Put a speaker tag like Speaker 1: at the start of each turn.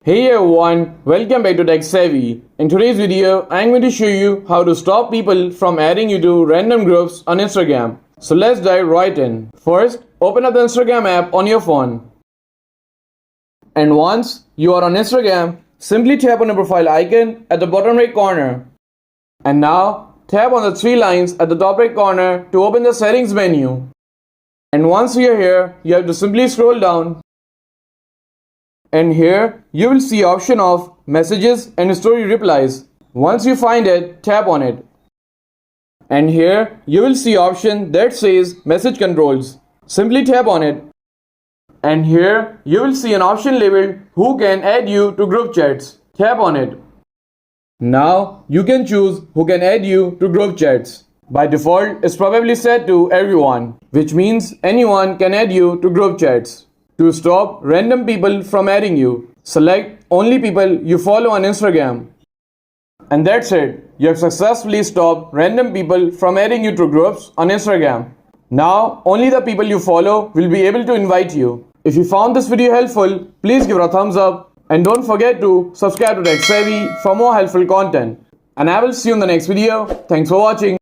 Speaker 1: Hey everyone, welcome back to Tech Savvy. In today's video, I'm going to show you how to stop people from adding you to random groups on Instagram. So let's dive right in. First, open up the Instagram app on your phone. And once you are on Instagram, simply tap on the profile icon at the bottom right corner. And now, tap on the three lines at the top right corner to open the settings menu. And once you're here, you have to simply scroll down. And here you will see option of messages and story replies. Once you find it, tap on it. And here you will see option that says message controls. Simply tap on it. And here you will see an option labeled who can add you to group chats. Tap on it. Now you can choose who can add you to group chats. By default, it's probably set to everyone, which means anyone can add you to group chats. To stop random people from adding you, select only people you follow on Instagram. And that's it. You have successfully stopped random people from adding you to groups on Instagram. Now, only the people you follow will be able to invite you. If you found this video helpful, please give it a thumbs up and don't forget to subscribe to Tech Savvy for more helpful content. And I will see you in the next video. Thanks for watching.